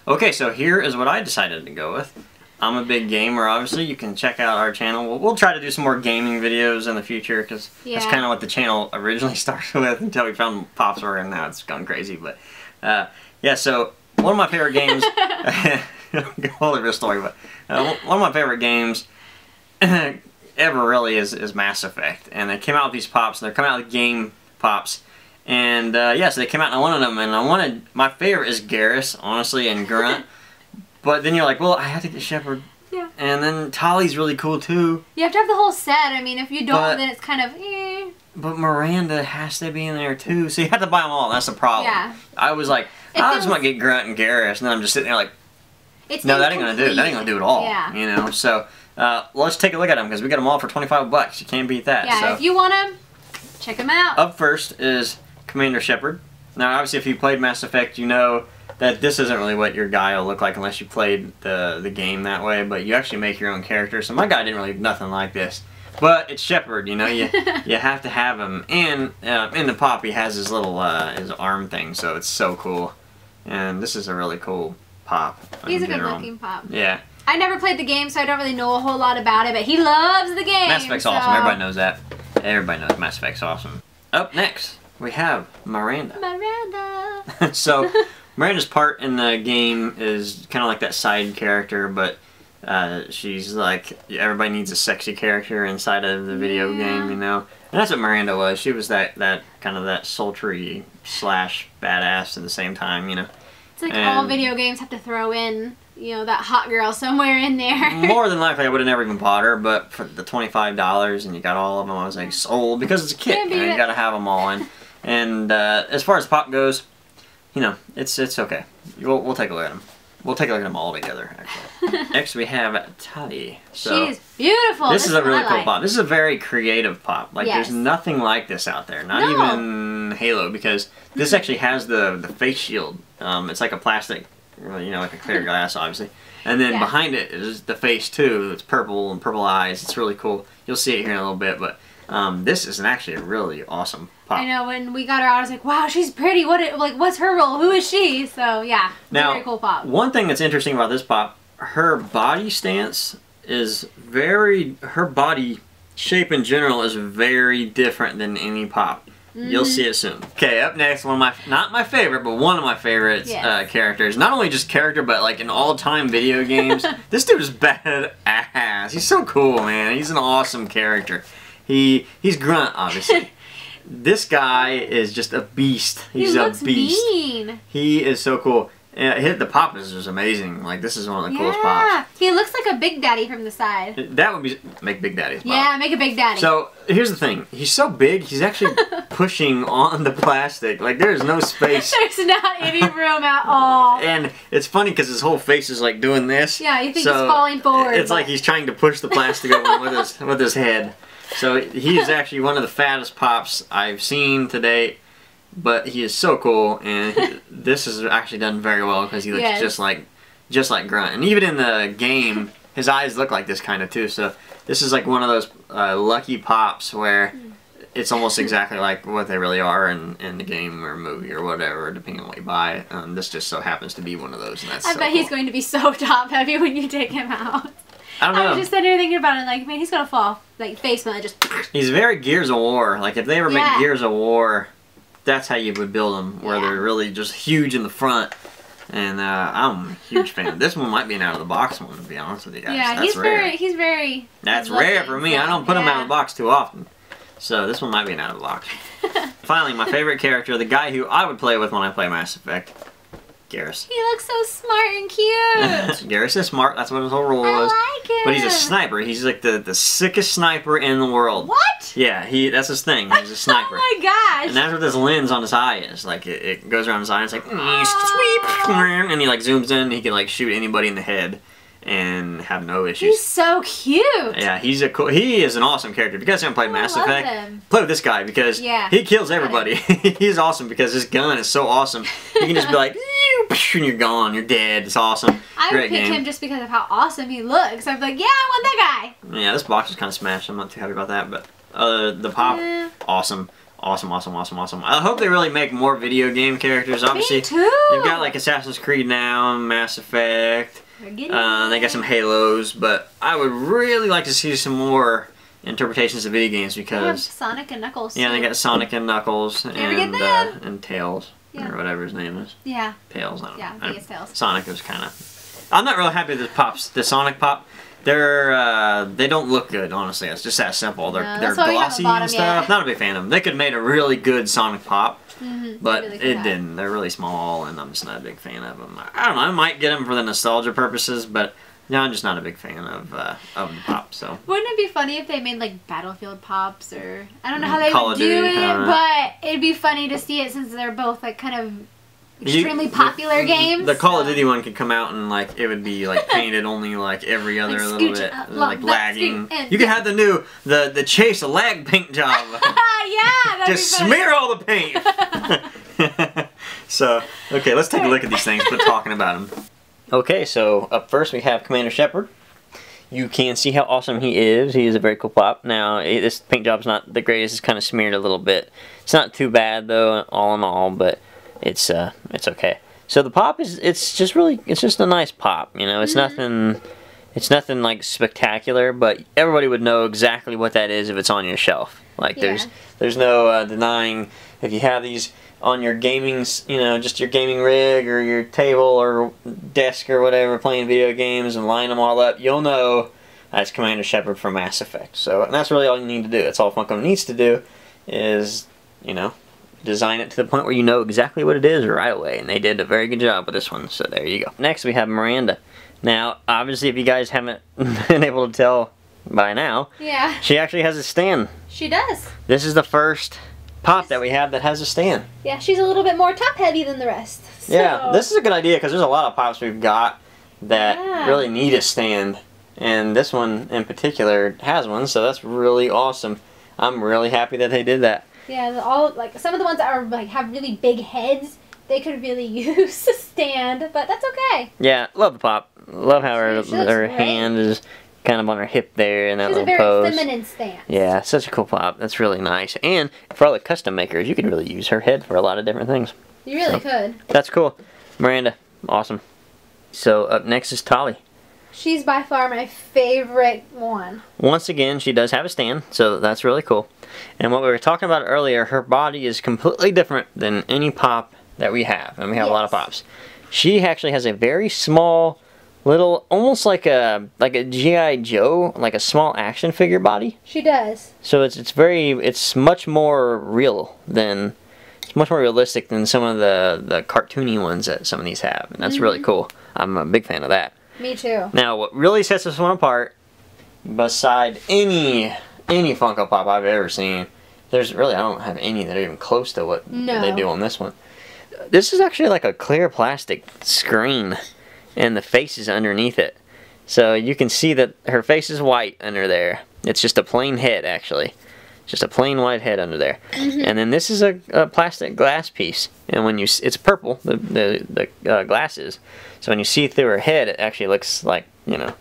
Okay, so here is what I decided to go with. I'm a big gamer, obviously. You can check out our channel. We'll try to do some more gaming videos in the future, because that's kind of what the channel originally started with until we found Pops Were, and now it's gone crazy. But yeah, so one of my favorite games, whole real story, but one of my favorite games ever really is Mass Effect. And they came out with these Pops, and they're coming out with game Pops. And yeah, so they came out and I wanted them, and my favorite is Garrus, honestly, and Grunt. But then you're like, well, I have to get Shepard. Yeah. And then Tali's really cool too. You have to have the whole set. I mean, if you don't, then it's kind of eh. But Miranda has to be in there too, so you have to buy them all. That's the problem. Yeah. I was like, I just might get Grunt and Garrus, and then I'm just sitting there like, no, that ain't gonna do it. That ain't gonna do it all. Yeah. You know. So let's take a look at them, because we got them all for $25. You can't beat that. Yeah. So. If you want them, check them out. Up first is Commander Shepard. Now, obviously, if you played Mass Effect, you know that this isn't really what your guy will look like unless you played the game that way, but you actually make your own character. So my guy didn't really nothing like this. But it's Shepard, you know, you have to have him. And in the Pop, he has his little his arm thing, so it's so cool. And this is a really cool Pop. He's a good looking Pop. Yeah. I never played the game, so I don't really know a whole lot about it, but he loves the game. Mass Effect's awesome. Everybody knows that. Everybody knows Mass Effect's awesome. Up next, we have Miranda. Miranda. So, Miranda's part in the game is kind of like that side character, but she's like, everybody needs a sexy character inside of the video game, you know? And that's what Miranda was. She was that kind of that sultry slash badass at the same time, you know? It's like all video games have to throw in, you know, that hot girl somewhere in there. More than likely, I would have never even bought her, but for the $25 and you got all of them, I was like, sold, because it's a kit, you know, you gotta have them all in. And as far as Pop goes, you know, it's okay. We'll take a look at them. We'll take a look at them all together, actually. Next, we have Tali. So, she's beautiful. This is a really cool Pop. This is a very creative Pop. Like, yes. There's nothing like this out there. Not even Halo, because this actually has the face shield. It's like a plastic, you know, like a clear glass, obviously. And then behind it is the face, too. It's purple and purple eyes. It's really cool. You'll see it here in a little bit, but this is actually a really awesome Pop. I know, when we got her out, I was like, wow, she's pretty. What's her role? Who is she? So, yeah, very cool Pop. One thing that's interesting about this Pop, her body stance is her body shape in general is very different than any Pop. You'll see it soon. Okay, up next, not my favorite, but one of my favorite characters. Not only just character, but like in all-time video games. This dude is badass. He's so cool, man. He's an awesome character. He's Grunt, obviously. This guy is just a beast. He's a beast. Mean. He is so cool. The Pop is just amazing. Like, this is one of the coolest Pops. He looks like a Big Daddy from the side. That would be make Big Daddy's Pop. Yeah, make a Big Daddy. So here's the thing. He's so big. He's actually pushing on the plastic. Like, there's no space. There's not any room at all. And it's funny because his whole face is like doing this. Yeah, you think he's falling forward. It's like he's trying to push the plastic over with his head. So he is actually one of the fattest Pops I've seen to date, but he is so cool, and this is actually done very well because he looks just like Grunt. And even in the game, his eyes look like this kind of too. So this is like one of those lucky Pops where it's almost exactly like what they really are in the game or movie or whatever, depending on what you buy. This just so happens to be one of those, and that's I bet he's going to be so top heavy when you take him out. I don't know. I was just sitting here thinking about it, like, man, he's gonna fall, like, face plant, just. He's very Gears of War. Like, if they ever make Gears of War, that's how you would build them, where they're really just huge in the front. And I'm a huge fan. This one might be an out of the box one, to be honest with you guys. Yeah, that's rare. He's very. That's rare for me. I don't put them out of the box too often. So this one might be an out of the box. Finally, my favorite character, the guy who I would play with when I play Mass Effect. Garrus. He looks so smart and cute. Garrus is smart. That's what his whole role was. I like him. But he's a sniper. He's like the sickest sniper in the world. What? Yeah, that's his thing. He's a sniper. Oh my gosh. And that's what this lens on his eye is. Like, it goes around his eye and it's like, sweep. And he like zooms in and he can like shoot anybody in the head and have no issues. He's so cute. Yeah, he is an awesome character. If you guys haven't played Mass Effect, play with this guy because he kills everybody. He's awesome because his gun is so awesome. You can just be like, and you're gone, you're dead. It's awesome. I would pick him just because of how awesome he looks. I'd be like, yeah, I want that guy. Yeah, this box is kind of smashed. I'm not too happy about that, but the Pop, awesome. Awesome, awesome, awesome, awesome. I hope they really make more video game characters. Obviously, me too. They've got like Assassin's Creed now, Mass Effect. They got some Halos, but I would really like to see some more interpretations of video games because Sonic and Knuckles. Yeah, they got Sonic and Knuckles and Tails or whatever his name is. Yeah. Tails. I don't know. Yeah, I think it's Tails. Sonic was kind of. I'm not really happy with the pops. The Sonic pop. They don't look good, honestly. It's just that simple. They're glossy and stuff. Yet. Not a big fan of them. They could have made a really good Sonic pop, but really it didn't. They're really small, and I'm just not a big fan of them. I don't know. I might get them for the nostalgia purposes, but no, I'm just not a big fan of the pop. So wouldn't it be funny if they made like Battlefield pops, or I don't know how they would do it, but it'd be funny to see it since they're both like kind of extremely popular games. The Call of Duty one could come out and like it would be like painted only like every other like little bit, like lagging. You could have the new the Chase lag paint job. Yeah, just smear all the paint. So okay, let's take a look at these things. Quit talking about them. Okay, so up first we have Commander Shepard. You can see how awesome he is. He is a very cool pop. Now this paint job's not the greatest. It's kind of smeared a little bit. It's not too bad though, all in all, but it's okay. So the pop it's just a nice pop, you know. It's nothing like spectacular, but everybody would know exactly what that is if it's on your shelf. Like there's no denying if you have these on your gaming, you know, just your gaming rig or your table or desk or whatever, playing video games and line them all up, you'll know that's Commander Shepard from Mass Effect. So and that's really all you need to do. That's all Funko needs to do is, you know, design it to the point where you know exactly what it is right away, and they did a very good job with this one, so there you go. Next we have Miranda. Now obviously if you guys haven't been able to tell by now, she actually has a stand. She does. This is the first pop that we have that has a stand. Yeah, she's a little bit more top heavy than the rest. So. Yeah, this is a good idea because there's a lot of pops we've got that really need a stand, and this one in particular has one, so that's really awesome. I'm really happy that they did that. Yeah, like some of the ones that are like have really big heads, they could really use a stand, but that's okay. Yeah, love the pop. Love how her hand is kind of on her hip there in that little pose. She's a very feminine stance. Yeah, such a cool pop. That's really nice. And for all the custom makers, you could really use her head for a lot of different things. You really could. That's cool. Miranda, awesome. So up next is Tali. She's by far my favorite one. Once again, she does have a stand, so that's really cool. And what we were talking about earlier, her body is completely different than any pop that we have. And we have a lot of pops. She actually has a very small, little, almost like a G.I. Joe, like a small action figure body. She does. So it's much more real than, it's much more realistic than some of the cartoony ones that some of these have. And that's really cool. I'm a big fan of that. Me too. Now, what really sets this one apart, beside any Funko Pop I've ever seen, I don't have any that are even close to what they do on this one. This is actually like a clear plastic screen, and the face is underneath it. So you can see that her face is white under there. It's just a plain head, actually. Just a plain white head under there. And then this is a plastic glass piece. And when it's purple, the glass is. So when you see through her head, it actually looks like, you know,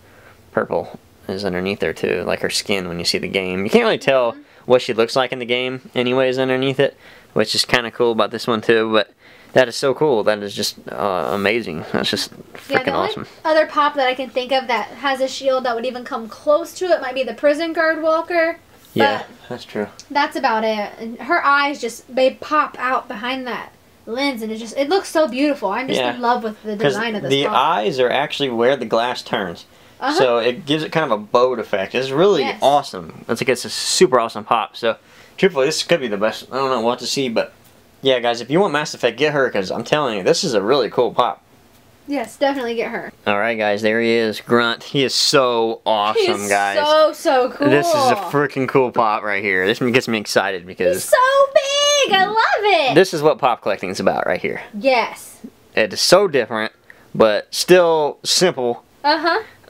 purple is underneath there too. Like her skin when you see the game. You can't really tell what she looks like in the game anyways underneath it. Which is kind of cool about this one too. But that is so cool. That is just amazing. That's just freaking awesome. The only other pop that I can think of that has a shield that would even come close to it might be the Prison Guard Walker. Yeah, that's true. That's about it. And her eyes they pop out behind that lens, and it looks so beautiful. I'm just in love with the design of this the pop. eyes are actually where the glass turns. So it gives it kind of a bowed effect. It's really awesome. It's a super awesome pop. So truthfully, this could be the best. I don't know what to see, but yeah, guys, if you want Mass Effect, get her, because I'm telling you, this is a really cool pop. Yes, definitely get her. Alright, guys, there he is, Grunt. He is so awesome, guys. So cool. This is a freaking cool pop right here. This gets me excited because... He's so big! I love it! This is what pop collecting is about right here. Yes. It is so different, but still simple.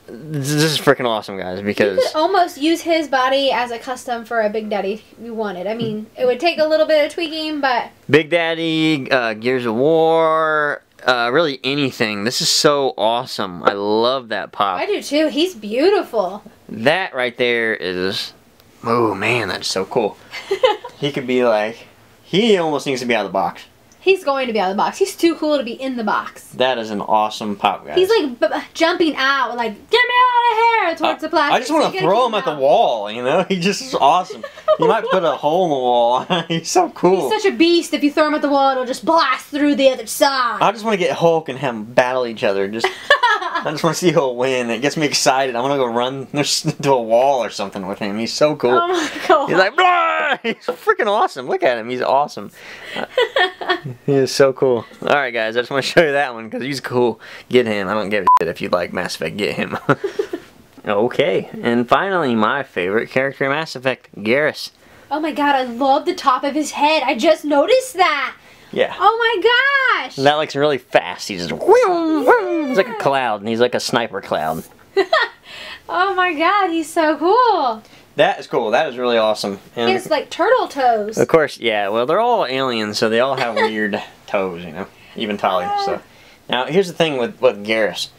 This is freaking awesome, guys, because... You could almost use his body as a custom for a Big Daddy if you wanted. I mean, it would take a little bit of tweaking, but... Big Daddy, Gears of War... really anything. This is so awesome. I love that pop. I do too. He's beautiful. That right there is... Oh man, that's so cool. He could be like He almost needs to be out of the box. He's going to be out of the box. He's too cool to be in the box. That is an awesome pop, guys. He's like jumping out, like, get me out of here, towards the plastic. I just want to throw him at the wall, you know? He just is awesome. You might put a hole in the wall. He's so cool. He's such a beast. If you throw him at the wall, it'll just blast through the other side. I just want to get Hulk and have them battle each other. I just want to see who'll win. It gets me excited. I want to go run into a wall or something with him. He's so cool. Oh my God. He's like, blah! He's freaking awesome. Look at him. He's awesome. He is so cool. Alright, guys. I just want to show you that one because he's cool. Get him. I don't give a shit if you like Mass Effect. Get him. Okay. And finally, my favorite character in Mass Effect, Garrus. Oh my God. I love the top of his head. I just noticed that. Yeah. Oh my gosh. And that like's really fast. He's just he's like a cloud, and he's like a sniper cloud. Oh my God, he's so cool. That is cool. That is really awesome. And he has like turtle toes. Of course, yeah. Well, they're all aliens, so they all have weird toes, you know. Even Tali. So now here's the thing with Garrus.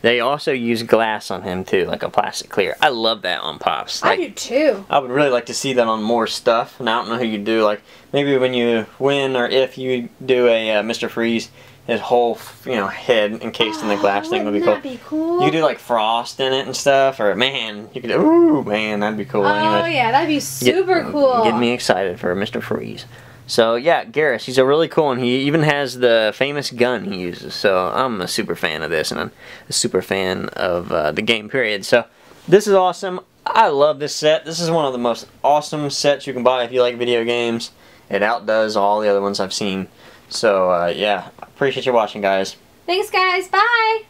They also use glass on him too, like a plastic clear. I love that on Pops. Like, I do too. I would really like to see that on more stuff, and I don't know who you do. Like maybe when you win, or if you do a Mr. Freeze, his whole head encased in the glass thing would be cool. That'd be cool. You could do like frost in it and stuff, or man, you could. Ooh, man, that'd be cool. Oh anyway, yeah, that'd be super cool. Get me excited for Mr. Freeze. So yeah, Garrus, he's a really cool one. He even has the famous gun he uses. So I'm a super fan of this, and I'm a super fan of the game period. So this is awesome. I love this set. This is one of the most awesome sets you can buy if you like video games. It outdoes all the other ones I've seen. So yeah, appreciate you watching, guys. Thanks, guys. Bye.